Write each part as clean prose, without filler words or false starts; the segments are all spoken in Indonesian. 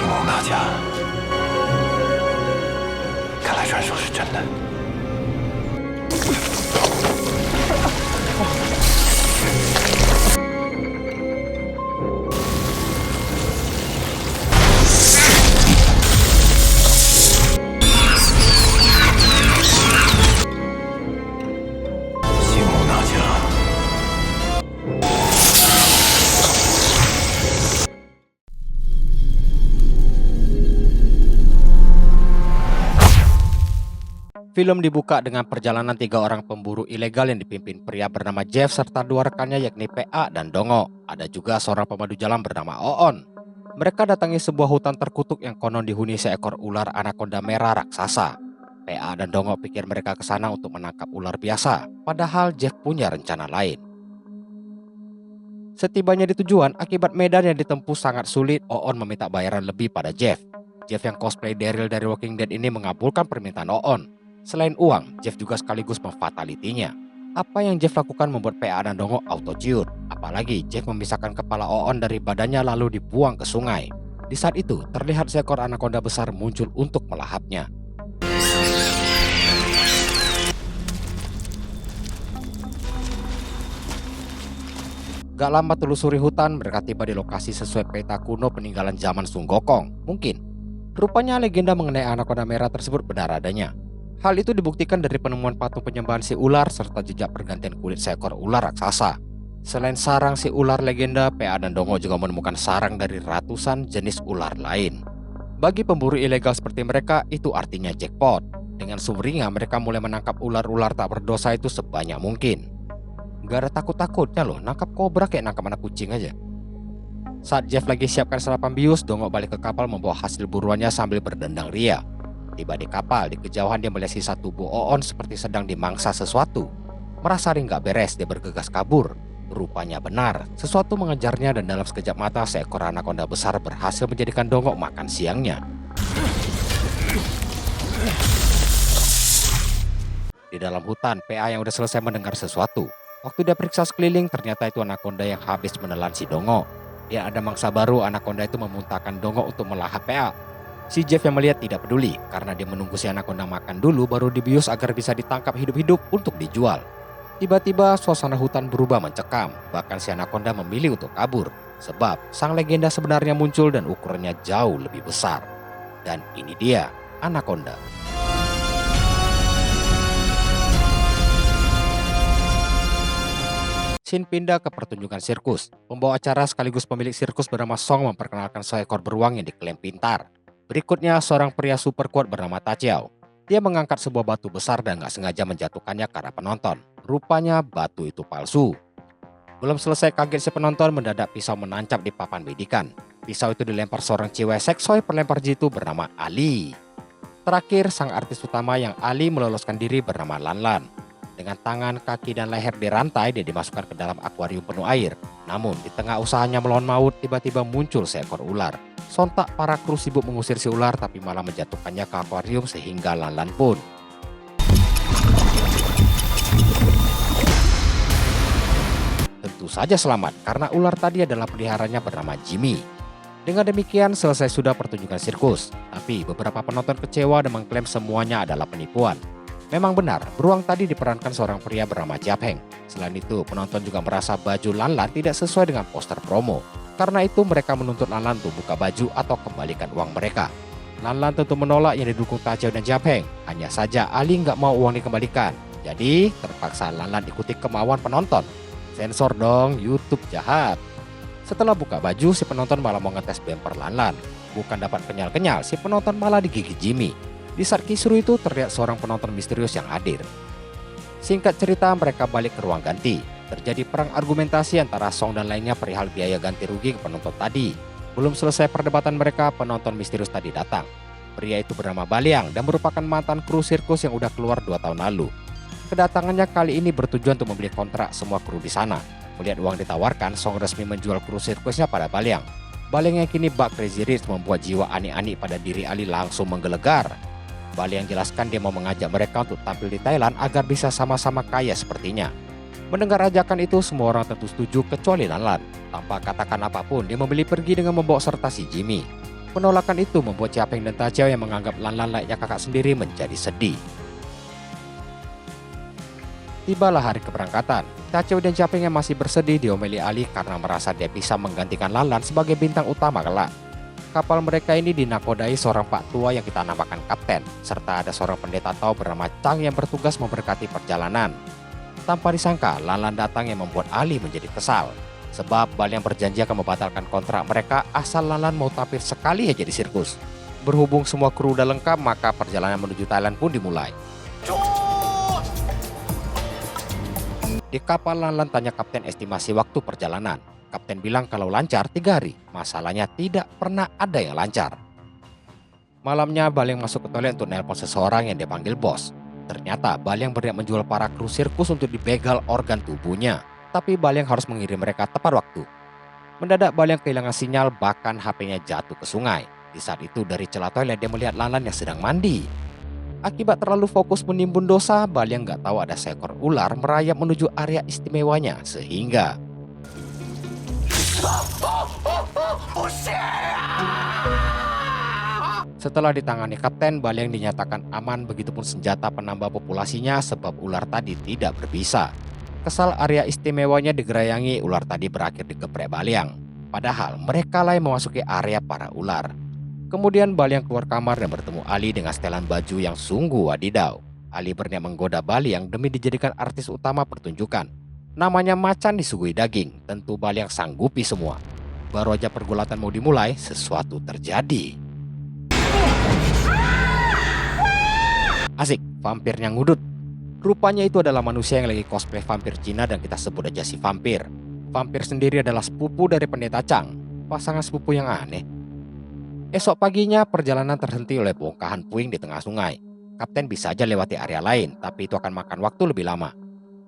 梦大家，看来传说是真的。星梦大家。 Film dibuka dengan perjalanan 3 orang pemburu ilegal yang dipimpin pria bernama Jeff serta 2 rekannya yakni PA dan Dongo. Ada juga seorang pemandu jalan bernama Oon. Mereka datangi sebuah hutan terkutuk yang konon dihuni seekor ular anaconda merah raksasa. PA dan Dongo pikir mereka ke sana untuk menangkap ular biasa, padahal Jeff punya rencana lain. Setibanya di tujuan, akibat medan yang ditempuh sangat sulit, Oon meminta bayaran lebih pada Jeff. Jeff yang cosplay Daryl dari Walking Dead ini mengabulkan permintaan Oon. Selain uang, Jeff juga sekaligus memfatalitinya. Apa yang Jeff lakukan membuat PA dan Dongo auto ciut. Apalagi Jeff memisahkan kepala Oon dari badannya lalu dibuang ke sungai. Di saat itu, terlihat seekor anaconda besar muncul untuk melahapnya. Gak lama telusuri hutan, mereka tiba di lokasi sesuai peta kuno peninggalan zaman Sun Gokong. Mungkin, rupanya legenda mengenai anaconda merah tersebut benar adanya. Hal itu dibuktikan dari penemuan patung penyembahan si ular serta jejak pergantian kulit seekor ular raksasa. Selain sarang si ular legenda, PA dan Dongo juga menemukan sarang dari ratusan jenis ular lain. Bagi pemburu ilegal seperti mereka, itu artinya jackpot. Dengan sumringah mereka mulai menangkap ular-ular tak berdosa itu sebanyak mungkin. Gak ada takut-takutnya loh, nangkap kobra kayak nangkap anak kucing aja. Saat Jeff lagi siapkan sarapan bius, Dongo balik ke kapal membawa hasil buruannya sambil berdendang ria. Tiba di kapal, di kejauhan dia melihat sisa tubuh Oon seperti sedang dimangsa sesuatu. Merasa ring gak beres, dia bergegas kabur. Rupanya benar, sesuatu mengejarnya dan dalam sekejap mata seekor anaconda besar berhasil menjadikan Dongo makan siangnya. Di dalam hutan, PA yang udah selesai mendengar sesuatu. Waktu dia periksa sekeliling, ternyata itu anaconda yang habis menelan si Dongo. Dia ada mangsa baru, anaconda itu memuntahkan Dongo untuk melahap PA. Si Jeff yang melihat tidak peduli karena dia menunggu si anaconda makan dulu baru dibius agar bisa ditangkap hidup-hidup untuk dijual. Tiba-tiba suasana hutan berubah mencekam, bahkan si anaconda memilih untuk kabur. Sebab sang legenda sebenarnya muncul dan ukurannya jauh lebih besar. Dan ini dia, anaconda. Scene pindah ke pertunjukan sirkus. Pembawa acara sekaligus pemilik sirkus bernama Song memperkenalkan seekor beruang yang diklaim pintar. Berikutnya seorang pria super kuat bernama Tachiao. Dia mengangkat sebuah batu besar dan gak sengaja menjatuhkannya ke arah penonton. Rupanya batu itu palsu. Belum selesai kaget si penonton, mendadak pisau menancap di papan bidikan. Pisau itu dilempar seorang cewek seksoi pelempar jitu bernama Ali. Terakhir sang artis utama yang Ali meloloskan diri bernama Lanlan. Dengan tangan, kaki, dan leher dirantai, dia dimasukkan ke dalam akuarium penuh air. Namun, di tengah usahanya melawan maut, tiba-tiba muncul seekor ular. Sontak para kru sibuk mengusir si ular, tapi malah menjatuhkannya ke akuarium sehingga Lanlan pun. Tentu saja selamat, karena ular tadi adalah peliharanya bernama Jimmy. Dengan demikian, selesai sudah pertunjukan sirkus. Tapi, beberapa penonton kecewa dan mengklaim semuanya adalah penipuan. Memang benar, beruang tadi diperankan seorang pria bernama Japeng. Selain itu, penonton juga merasa baju Lanlan tidak sesuai dengan poster promo. Karena itu mereka menuntut Lanlan untuk buka baju atau kembalikan uang mereka. Lanlan tentu menolak yang didukung Tachiao dan Japeng. Hanya saja Ali nggak mau uang dikembalikan. Jadi terpaksa Lanlan ikuti kemauan penonton. Sensor dong, YouTube jahat. Setelah buka baju, si penonton malah mau ngetes bumper Lanlan. Bukan dapat kenyal-kenyal, si penonton malah digigit Jimmy. Di saat kisru itu terlihat seorang penonton misterius yang hadir. Singkat cerita, mereka balik ke ruang ganti. Terjadi perang argumentasi antara Song dan lainnya perihal biaya ganti rugi ke penonton tadi. Belum selesai perdebatan mereka, penonton misterius tadi datang. Pria itu bernama Baliang dan merupakan mantan kru sirkus yang udah keluar 2 tahun lalu. Kedatangannya kali ini bertujuan untuk membeli kontrak semua kru di sana. Melihat uang ditawarkan, Song resmi menjual kru sirkusnya pada Baliang. Baliang yang kini bak Crazy Rich membuat jiwa ani-ani pada diri Ali langsung menggelegar. Baliang jelaskan dia mau mengajak mereka untuk tampil di Thailand agar bisa sama-sama kaya sepertinya. Mendengar ajakan itu, semua orang tentu setuju kecuali Lanlan. Tanpa katakan apapun, dia memilih pergi dengan membawa serta si Jimmy. Penolakan itu membuat Capeng dan Ta Chao yang menganggap Lan Lan layaknya kakak sendiri menjadi sedih. Tibalah hari keberangkatan. Ta Chao dan Capeng yang masih bersedih diomeli Ali karena merasa dia bisa menggantikan Lan Lan sebagai bintang utama kelak. Kapal mereka ini dinakodai seorang pak tua yang kita namakan kapten, serta ada seorang pendeta Tao bernama Chang yang bertugas memberkati perjalanan. Tanpa disangka, Lan Lan datang yang membuat Ali menjadi kesal. Sebab Baliang berjanji akan membatalkan kontrak mereka asal Lan Lan mau tampil sekali aja di sirkus. Berhubung semua kru udah lengkap, maka perjalanan menuju Thailand pun dimulai. Di kapal, Lan Lan tanya kapten estimasi waktu perjalanan. Kapten bilang kalau lancar 3 hari. Masalahnya tidak pernah ada yang lancar. Malamnya Baliang masuk ke toilet untuk nelpon seseorang yang dia panggil bos. Ternyata Baliang berniat menjual para kru sirkus untuk dibegal organ tubuhnya. Tapi Baliang harus mengirim mereka tepat waktu. Mendadak Baliang kehilangan sinyal, bahkan HP-nya jatuh ke sungai. Di saat itu dari celah toilet dia melihat Lan Lan yang sedang mandi. Akibat terlalu fokus menimbun dosa, Baliang nggak tahu ada seekor ular merayap menuju area istimewanya sehingga setelah ditangani kapten, Baliang dinyatakan aman, begitupun senjata penambah populasinya sebab ular tadi tidak berbisa. Kesal area istimewanya digerayangi, ular tadi berakhir digeprek Baliang. Padahal mereka lah yang memasuki area para ular. Kemudian Baliang keluar kamar dan bertemu Ali dengan setelan baju yang sungguh wadidaw. Ali berniat menggoda Baliang demi dijadikan artis utama pertunjukan. Namanya macan disuguhi daging, tentu Baliang sanggupi semua. Baru aja pergulatan mau dimulai, sesuatu terjadi. Asik, vampirnya ngudut. Rupanya itu adalah manusia yang lagi cosplay vampir Cina dan kita sebut aja si vampir. Vampir sendiri adalah sepupu dari pendeta Chang. Pasangan sepupu yang aneh. Esok paginya perjalanan terhenti oleh bongkahan puing di tengah sungai. Kapten bisa aja lewati area lain, tapi itu akan makan waktu lebih lama.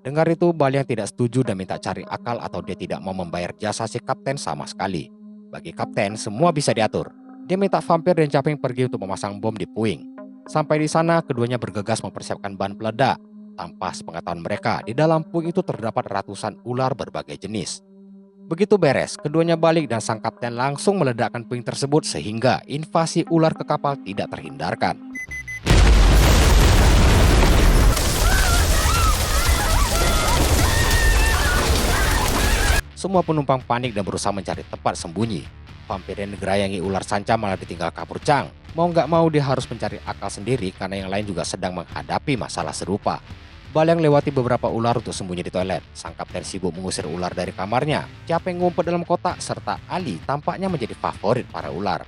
Dengar itu, Baliang tidak setuju dan minta cari akal atau dia tidak mau membayar jasa si kapten sama sekali. Bagi kapten, semua bisa diatur. Dia minta vampir dan Capeng pergi untuk memasang bom di puing. Sampai di sana, keduanya bergegas mempersiapkan bahan peledak. Tanpa sepengetahuan mereka, di dalam puing itu terdapat ratusan ular berbagai jenis. Begitu beres, keduanya balik dan sang kapten langsung meledakkan puing tersebut sehingga invasi ular ke kapal tidak terhindarkan. Semua penumpang panik dan berusaha mencari tempat sembunyi. Vampir yang digerayangi ular sanca malah ditinggal kabur Chang. Mau nggak mau dia harus mencari akal sendiri karena yang lain juga sedang menghadapi masalah serupa. Baliang lewati beberapa ular untuk sembunyi di toilet. Sang kapten sibuk mengusir ular dari kamarnya. Capeng ngumpet dalam kotak serta Ali tampaknya menjadi favorit para ular.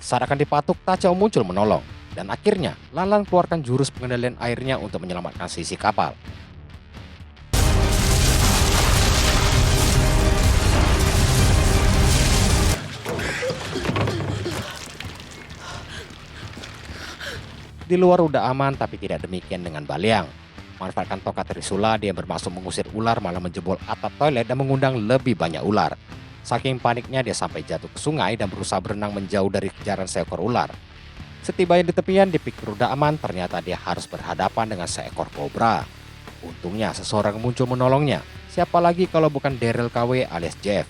Saat akan dipatuk, Ta Chao muncul menolong. Dan akhirnya Lan Lan keluarkan jurus pengendalian airnya untuk menyelamatkan sisi kapal. Di luar udah aman, tapi tidak demikian dengan Baliang. Manfaatkan tongkat Trisula, dia bermaksud mengusir ular malah menjebol atap toilet dan mengundang lebih banyak ular. Saking paniknya dia sampai jatuh ke sungai dan berusaha berenang menjauh dari kejaran seekor ular. Setibanya di tepian, dipikir udah aman, ternyata dia harus berhadapan dengan seekor kobra. Untungnya seseorang muncul menolongnya. Siapa lagi kalau bukan Daryl KW alias Jeff.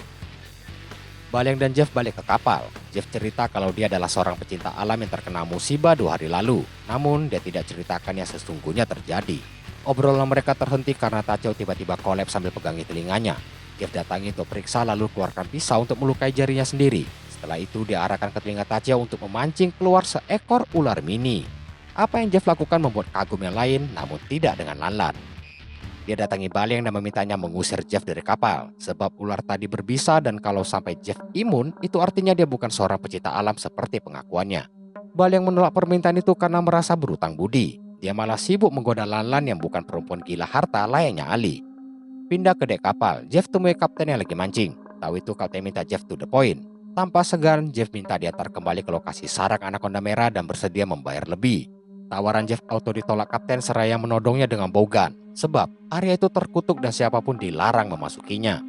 Baliang dan Jeff balik ke kapal. Jeff cerita kalau dia adalah seorang pecinta alam yang terkena musibah 2 hari lalu. Namun dia tidak ceritakan yang sesungguhnya terjadi. Obrolan mereka terhenti karena Ta Chao tiba-tiba kolaps sambil pegangi telinganya. Jeff datangi untuk periksa lalu keluarkan pisau untuk melukai jarinya sendiri. Setelah itu dia arahkan ke telinga Ta Chao untuk memancing keluar seekor ular mini. Apa yang Jeff lakukan membuat kagum yang lain, namun tidak dengan Lan Lan. Dia datangi Baliang dan memintanya mengusir Jeff dari kapal. Sebab ular tadi berbisa dan kalau sampai Jeff imun, itu artinya dia bukan seorang pecinta alam seperti pengakuannya. Baliang menolak permintaan itu karena merasa berutang budi. Dia malah sibuk menggoda Lan Lan yang bukan perempuan gila harta layaknya Ali. Pindah ke dek kapal, Jeff temui kapten yang lagi mancing. Tahu itu kapten minta Jeff to the point. Tanpa segan, Jeff minta diantar kembali ke lokasi sarang anaconda merah dan bersedia membayar lebih. Tawaran Jeff auto ditolak kapten seraya menodongnya dengan bogan. Sebab area itu terkutuk dan siapapun dilarang memasukinya.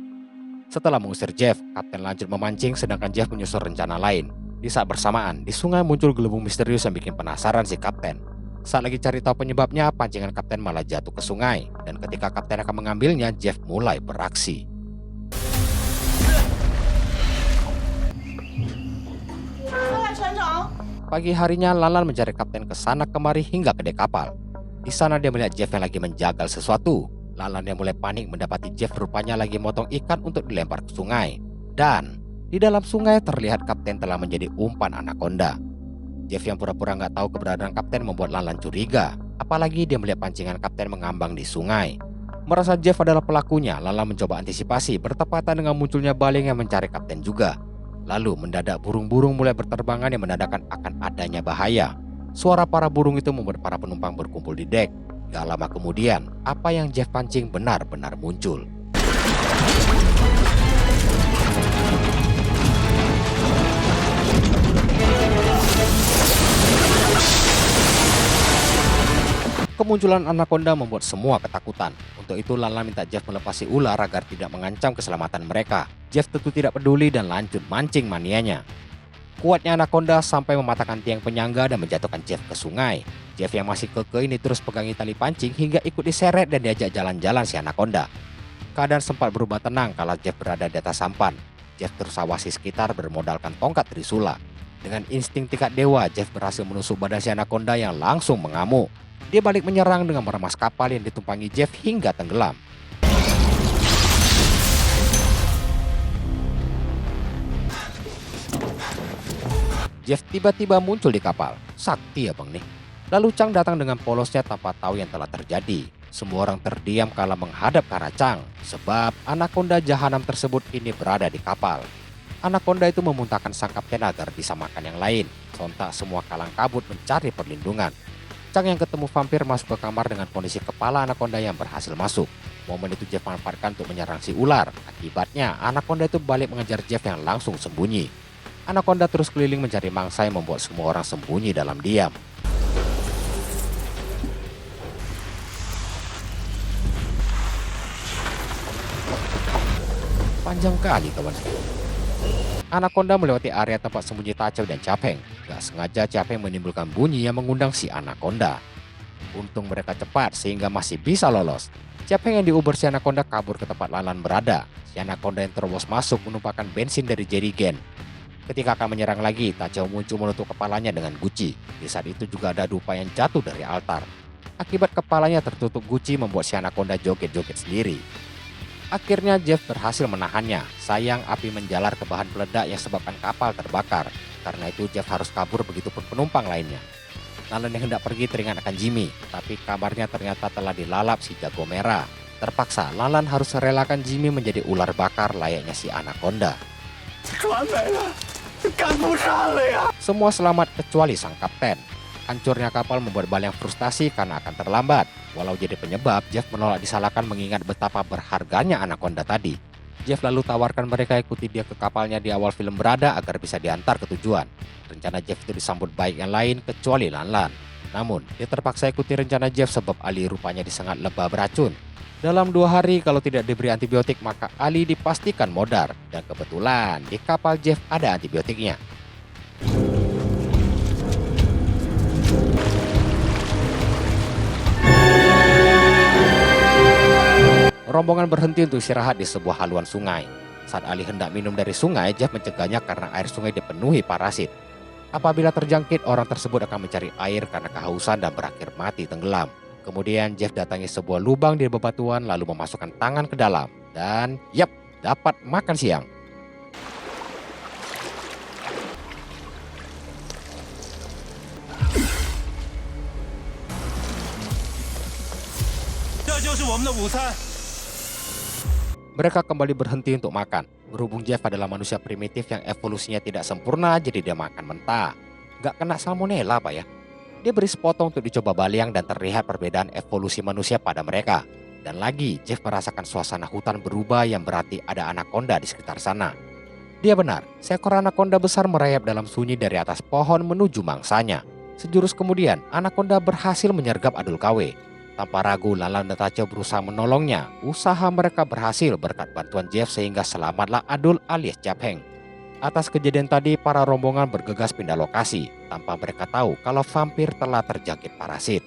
Setelah mengusir Jeff, kapten lanjut memancing sedangkan Jeff menyusun rencana lain. Di saat bersamaan, di sungai muncul gelembung misterius yang bikin penasaran si kapten. Saat lagi cari tahu penyebabnya, pancingan kapten malah jatuh ke sungai. Dan ketika kapten akan mengambilnya, Jeff mulai beraksi. Pagi harinya Lanlan mencari kapten ke sana kemari hingga ke dek kapal. Di sana dia melihat Jeff yang lagi menjagal sesuatu. Lanlan yang mulai panik mendapati Jeff rupanya lagi motong ikan untuk dilempar ke sungai. Dan di dalam sungai terlihat kapten telah menjadi umpan anaconda. Jeff yang pura-pura nggak tahu keberadaan kapten membuat Lanlan curiga. Apalagi dia melihat pancingan kapten mengambang di sungai. Merasa Jeff adalah pelakunya, Lanlan mencoba antisipasi bertepatan dengan munculnya baling yang mencari kapten juga. Lalu mendadak burung-burung mulai berterbangan yang menandakan akan adanya bahaya. Suara para burung itu membuat para penumpang berkumpul di dek. Gak lama kemudian, apa yang Jeff pancing benar-benar muncul. Kemunculan anaconda membuat semua ketakutan. Untuk itu Lanlan minta Jeff melepasi ular agar tidak mengancam keselamatan mereka. Jeff tentu tidak peduli dan lanjut mancing manianya. Kuatnya anaconda sampai mematahkan tiang penyangga dan menjatuhkan Jeff ke sungai. Jeff yang masih kekeh ini terus pegangi tali pancing hingga ikut diseret dan diajak jalan-jalan si anaconda. Keadaan sempat berubah tenang kala Jeff berada di atas sampan. Jeff terus awasi sekitar bermodalkan tongkat trisula. Dengan insting tingkat dewa, Jeff berhasil menusuk badan si anaconda yang langsung mengamuk. Dia balik menyerang dengan meremas kapal yang ditumpangi Jeff hingga tenggelam. Jeff tiba-tiba muncul di kapal. Sakti ya bang nih. Lalu Chang datang dengan polosnya tanpa tahu yang telah terjadi. Semua orang terdiam kala menghadap ke arah Chang. Sebab anaconda jahanam tersebut kini berada di kapal. Anaconda itu memuntahkan sang kapten agar bisa makan yang lain. Sontak semua kalang kabut mencari perlindungan. Chang yang ketemu vampir masuk ke kamar dengan kondisi kepala anaconda yang berhasil masuk. Momen itu Jeff manfaatkan untuk menyerang si ular. Akibatnya anaconda itu balik mengejar Jeff yang langsung sembunyi. Anaconda terus keliling mencari mangsa yang membuat semua orang sembunyi dalam diam. Panjang kali kawan. Anaconda melewati area tempat sembunyi Tachou dan Capeng. Gak sengaja Capeng menimbulkan bunyi yang mengundang si anaconda. Untung mereka cepat sehingga masih bisa lolos. Capeng yang diuber si anaconda kabur ke tempat Lanlan berada. Si anaconda yang terobos masuk menumpahkan bensin dari jerigen. Ketika akan menyerang lagi, Tachou muncul menutup kepalanya dengan guci. Di saat itu juga ada dupa yang jatuh dari altar. Akibat kepalanya tertutup guci membuat si anaconda joget-joget sendiri. Akhirnya Jeff berhasil menahannya. Sayang api menjalar ke bahan peledak yang sebabkan kapal terbakar. Karena itu Jeff harus kabur begitupun penumpang lainnya. Lanlan yang hendak pergi teringat akan Jimmy. Tapi kabarnya ternyata telah dilalap si jago merah. Terpaksa Lanlan harus merelakan Jimmy menjadi ular bakar layaknya si anaconda. Semua selamat kecuali sang kapten. Hancurnya kapal membuat Balyang frustasi karena akan terlambat. Walau jadi penyebab, Jeff menolak disalahkan mengingat betapa berharganya anaconda tadi. Jeff lalu tawarkan mereka ikuti dia ke kapalnya di awal film berada agar bisa diantar ke tujuan. Rencana Jeff itu disambut baik yang lain kecuali Lanlan. Namun, dia terpaksa ikuti rencana Jeff sebab Ali rupanya disengat lebah beracun. Dalam 2 hari kalau tidak diberi antibiotik maka Ali dipastikan modar. Dan kebetulan di kapal Jeff ada antibiotiknya. Rombongan berhenti untuk istirahat di sebuah haluan sungai. Saat Ali hendak minum dari sungai, Jeff mencegahnya karena air sungai dipenuhi parasit. Apabila terjangkit, orang tersebut akan mencari air karena kehausan dan berakhir mati tenggelam. Kemudian Jeff datangi sebuah lubang di bebatuan lalu memasukkan tangan ke dalam. Dan yap, dapat makan siang. Mereka kembali berhenti untuk makan. Berhubung Jeff adalah manusia primitif yang evolusinya tidak sempurna, jadi dia makan mentah. Gak kena salmonella pak ya. Dia beri sepotong untuk dicoba Balyang dan terlihat perbedaan evolusi manusia pada mereka. Dan lagi, Jeff merasakan suasana hutan berubah yang berarti ada anaconda di sekitar sana. Dia benar, seekor anaconda besar merayap dalam sunyi dari atas pohon menuju mangsanya. Sejurus kemudian, anaconda berhasil menyergap Adul KW. Tanpa ragu, Lanlan dan Tachou berusaha menolongnya. Usaha mereka berhasil berkat bantuan Jeff sehingga selamatlah Adul alias Capeng. Atas kejadian tadi, para rombongan bergegas pindah lokasi tanpa mereka tahu kalau vampir telah terjangkit parasit.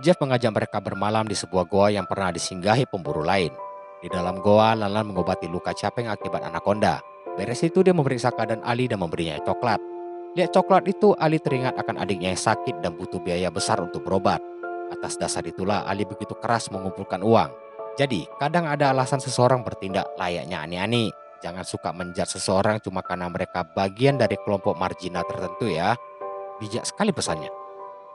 Jeff mengajak mereka bermalam di sebuah goa yang pernah disinggahi pemburu lain. Di dalam goa, Lanlan mengobati luka Capeng akibat anaconda. Beres itu dia memeriksa keadaan Ali dan memberinya coklat. Lihat coklat itu, Ali teringat akan adiknya yang sakit dan butuh biaya besar untuk berobat. Atas dasar itulah Ali begitu keras mengumpulkan uang. Jadi, kadang ada alasan seseorang bertindak layaknya aneh-aneh. Jangan suka menjudge seseorang cuma karena mereka bagian dari kelompok marginal tertentu ya. Bijak sekali pesannya.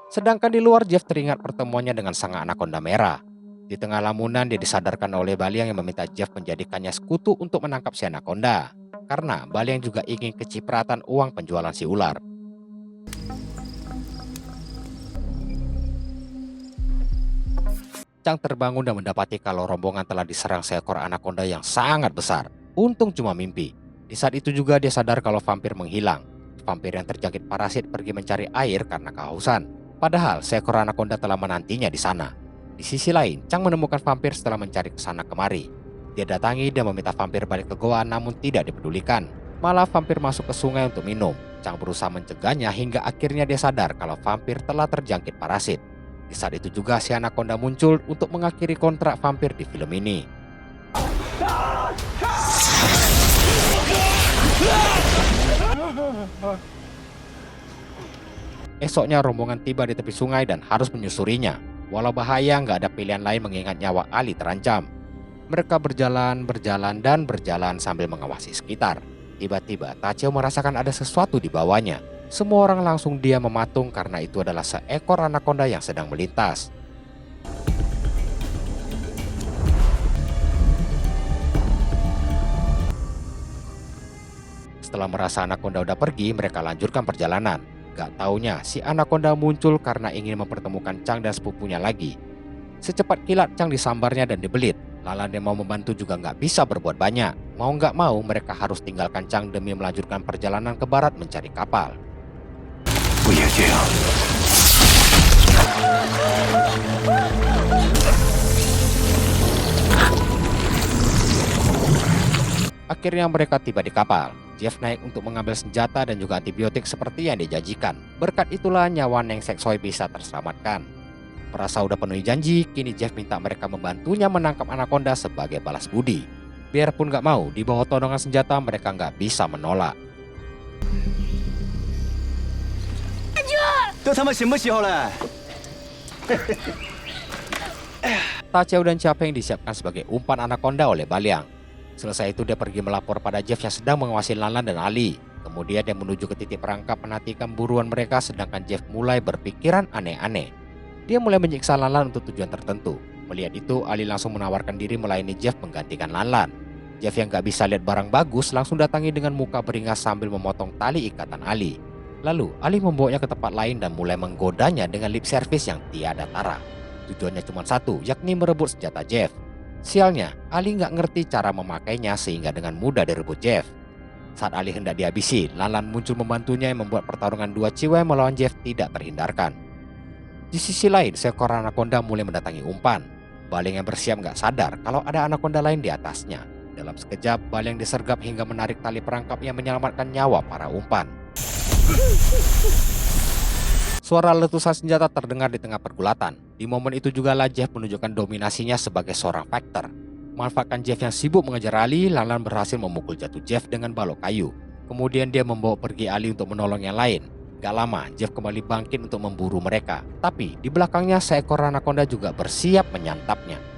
Sedangkan di luar, Jeff teringat pertemuannya dengan sang anaconda merah. Di tengah lamunan dia disadarkan oleh Baliang yang meminta Jeff menjadikannya sekutu untuk menangkap si anaconda. Karena Baliang juga ingin kecipratan uang penjualan si ular. Chang terbangun dan mendapati kalau rombongan telah diserang seekor anaconda yang sangat besar. Untung cuma mimpi. Di saat itu juga dia sadar kalau vampir menghilang. Vampir yang terjangkit parasit pergi mencari air karena kehausan. Padahal seekor anaconda telah menantinya di sana. Di sisi lain, Chang menemukan vampir setelah mencari ke sana kemari. Dia datangi dan meminta vampir balik ke goa namun tidak dipedulikan. Malah vampir masuk ke sungai untuk minum. Chang berusaha mencegahnya hingga akhirnya dia sadar kalau vampir telah terjangkit parasit. Di saat itu juga si anaconda muncul untuk mengakhiri kontrak vampir di film ini. Esoknya rombongan tiba di tepi sungai dan harus menyusurinya. Walau bahaya, nggak ada pilihan lain mengingat nyawa Ali terancam. Mereka berjalan sambil mengawasi sekitar. Tiba-tiba Tachio merasakan ada sesuatu di bawahnya. Semua orang langsung diam mematung karena itu adalah seekor anaconda yang sedang melintas. Setelah merasa anaconda udah pergi, mereka lanjutkan perjalanan. Gak taunya si anaconda muncul karena ingin mempertemukan Chang dan sepupunya lagi. Secepat kilat Chang disambarnya dan dibelit. Lanlan yang mau membantu juga gak bisa berbuat banyak. Mau gak mau mereka harus tinggalkan Chang demi melanjutkan perjalanan ke barat mencari kapal. 不也这样？ Akhirnya mereka tiba di kapal. Jeff naik untuk mengambil senjata dan juga antibiotik seperti yang dijanjikan. Berkat itulah nyawa Neng Seksoy bisa terselamatkan. Merasa udah penuhi janji, kini Jeff minta mereka membantunya menangkap anaconda sebagai balas budi. Biarpun gak mau, di bawah todongan senjata mereka gak bisa menolak. 都他妈什么时候了？ Tachio dan Capeng disiapkan sebagai umpan anaconda oleh Baliang. Selesai itu dia pergi melapor pada Jeff yang sedang mengawasi Lanlan dan Ali. Kemudian dia menuju ke titik perangkap menantikan buruan mereka, sedangkan Jeff mulai berpikiran aneh-aneh. Dia mulai menyiksa Lanlan untuk tujuan tertentu. Melihat itu, Ali langsung menawarkan diri melayani Jeff menggantikan Lanlan. Jeff yang gak bisa lihat barang bagus langsung datangi dengan muka beringas sambil memotong tali ikatan Ali. Lalu Ali membawanya ke tempat lain dan mulai menggodanya dengan lip service yang tiada tara. Tujuannya cuma satu, yakni merebut senjata Jeff. Sialnya, Ali nggak ngerti cara memakainya sehingga dengan mudah direbut Jeff. Saat Ali hendak dihabisi, Lanlan muncul membantunya yang membuat pertarungan dua ciwai melawan Jeff tidak terhindarkan. Di sisi lain, seekor anaconda mulai mendatangi umpan. Baliang yang bersiap nggak sadar kalau ada anaconda lain di atasnya. Dalam sekejap, Baliang disergap hingga menarik tali perangkap yang menyelamatkan nyawa para umpan. Suara letusan senjata terdengar di tengah pergulatan. Di momen itu juga Jeff menunjukkan dominasinya sebagai seorang fighter. Memanfaatkan Jeff yang sibuk mengejar Ali, Lanlan berhasil memukul jatuh Jeff dengan balok kayu. Kemudian dia membawa pergi Ali untuk menolong yang lain. Gak lama, Jeff kembali bangkit untuk memburu mereka. Tapi di belakangnya seekor anaconda juga bersiap menyantapnya.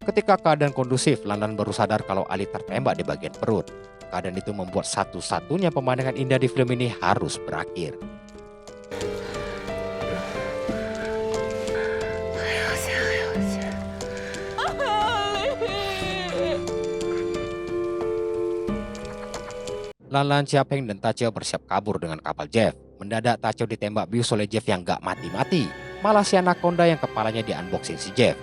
Ketika keadaan kondusif, Lanlan baru sadar kalau Ali tertembak di bagian perut. Keadaan itu membuat satu-satunya pemandangan indah di film ini harus berakhir. Lanlan, Capeng, dan Tachio bersiap kabur dengan kapal Jeff. Mendadak Tachio ditembak bius oleh Jeff yang gak mati-mati. Malah si anaconda yang kepalanya di-unboxing si Jeff.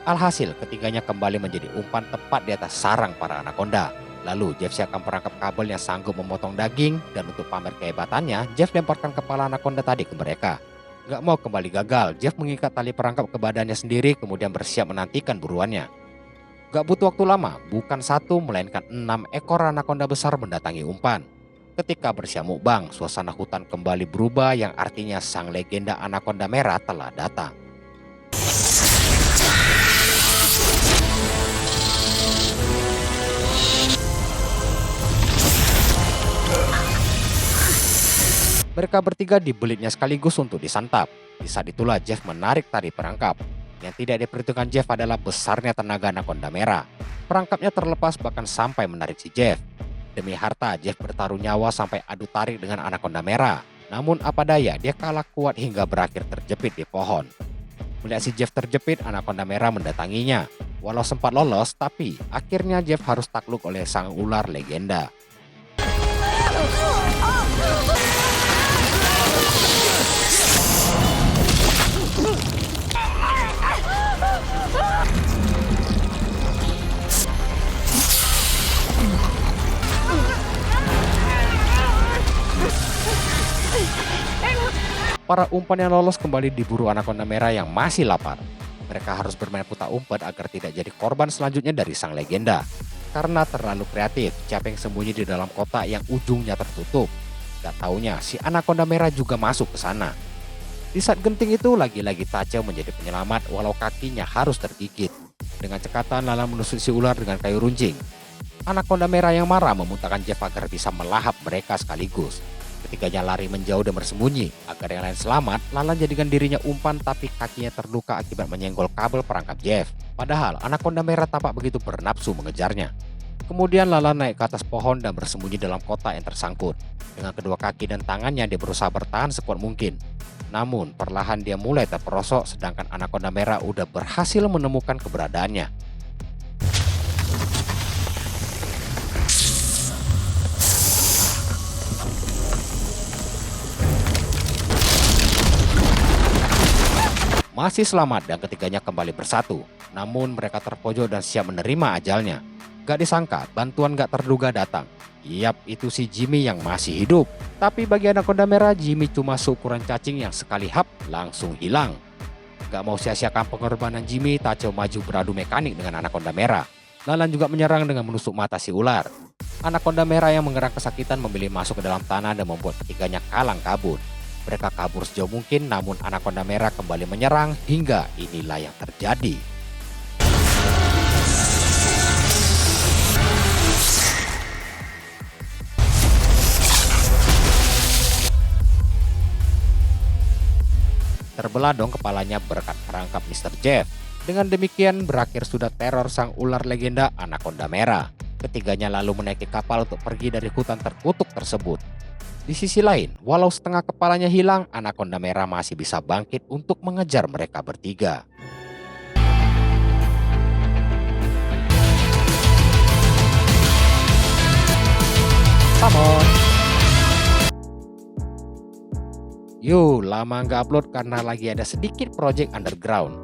Alhasil, ketiganya kembali menjadi umpan tepat di atas sarang para anaconda. Lalu Jeff siapkan perangkap kabel yang sanggup memotong daging, dan untuk pamer kehebatannya, Jeff lemparkan kepala anaconda tadi ke mereka. Gak mau kembali gagal, Jeff mengikat tali perangkap ke badannya sendiri kemudian bersiap menantikan buruannya. Gak butuh waktu lama, bukan satu melainkan 6 ekor anaconda besar mendatangi umpan. Ketika bersiap mukbang, suasana hutan kembali berubah yang artinya sang legenda anaconda merah telah datang. Mereka bertiga dibelitnya sekaligus untuk disantap. Di saat itulah Jeff menarik tali perangkap. Yang tidak diperhitungkan Jeff adalah besarnya tenaga anaconda merah. Perangkapnya terlepas bahkan sampai menarik si Jeff. Demi harta, Jeff bertaruh nyawa sampai adu tarik dengan anaconda merah. Namun apa daya, dia kalah kuat hingga berakhir terjepit di pohon. Melihat si Jeff terjepit, anaconda merah mendatanginya. Walau sempat lolos, tapi akhirnya Jeff harus takluk oleh sang ular legenda. Para umpan yang lolos kembali diburu anaconda merah yang masih lapar. Mereka harus bermain putar umpet agar tidak jadi korban selanjutnya dari sang legenda. Karena terlalu kreatif, Jeff yang sembunyi di dalam kotak yang ujungnya tertutup. Gak taunya si anaconda merah juga masuk ke sana. Di saat genting itu lagi-lagi Tacho menjadi penyelamat walau kakinya harus tergigit. Dengan cekatan Lala menusuk si ular dengan kayu runcing. Anaconda merah yang marah memuntahkan Jeff agar bisa melahap mereka sekaligus. Ketiganya lari menjauh dan bersembunyi. Agar yang lain selamat, Lala jadikan dirinya umpan tapi kakinya terluka akibat menyenggol kabel perangkap Jeff. Padahal anaconda merah tampak begitu bernafsu mengejarnya. Kemudian Lala naik ke atas pohon dan bersembunyi dalam kotak yang tersangkut. Dengan kedua kaki dan tangannya dia berusaha bertahan sekuat mungkin. Namun perlahan dia mulai terperosok sedangkan anaconda merah udah berhasil menemukan keberadaannya. Masih selamat dan ketiganya kembali bersatu. Namun mereka terpojok dan siap menerima ajalnya. Gak disangka bantuan gak terduga datang. Yap, itu si Jimmy yang masih hidup. Tapi bagi anaconda merah, Jimmy cuma seukuran cacing yang sekali hap langsung hilang. Gak mau sia-siakan pengorbanan Jimmy, Tacho maju beradu mekanik dengan anaconda merah. Lalan juga menyerang dengan menusuk mata si ular. Anaconda merah yang mengerang kesakitan memilih masuk ke dalam tanah dan membuat ketiganya kalang kabut. Mereka kabur sejauh mungkin, namun anaconda merah kembali menyerang hingga inilah yang terjadi. Terbelah dong kepalanya berkat perangkap Mr. Jeff. Dengan demikian berakhir sudah teror sang ular legenda anaconda merah. Ketiganya lalu menaiki kapal untuk pergi dari hutan terkutuk tersebut. Di sisi lain, walau setengah kepalanya hilang, anaconda merah masih bisa bangkit untuk mengejar mereka bertiga. Come on. Yo, lama nggak upload karena lagi ada sedikit project underground.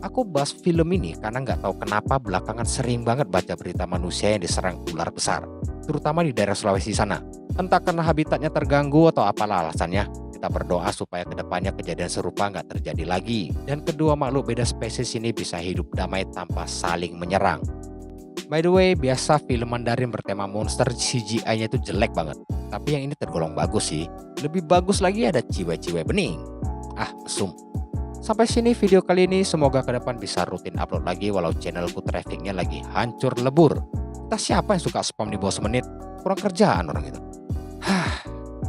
Aku bahas film ini karena nggak tahu kenapa belakangan sering banget baca berita manusia yang diserang ular besar, terutama di daerah Sulawesi sana. Entah karena habitatnya terganggu atau apalah alasannya. Kita berdoa supaya kedepannya kejadian serupa nggak terjadi lagi. Dan kedua makhluk beda spesies ini bisa hidup damai tanpa saling menyerang. By the way, biasa film Mandarin bertema monster CGI-nya itu jelek banget. Tapi yang ini tergolong bagus sih. Lebih bagus lagi ada ciwe-ciwe bening. Ah, mesum. Sampai sini video kali ini, semoga ke depan bisa rutin upload lagi walau channelku trafficnya lagi hancur lebur. Entah siapa yang suka spam di bawah semenit, kurang kerjaan orang itu.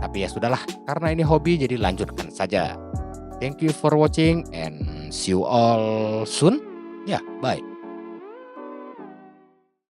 Tapi ya sudahlah, karena ini hobi jadi lanjutkan saja. Thank you for watching and see you all soon. Ya, bye.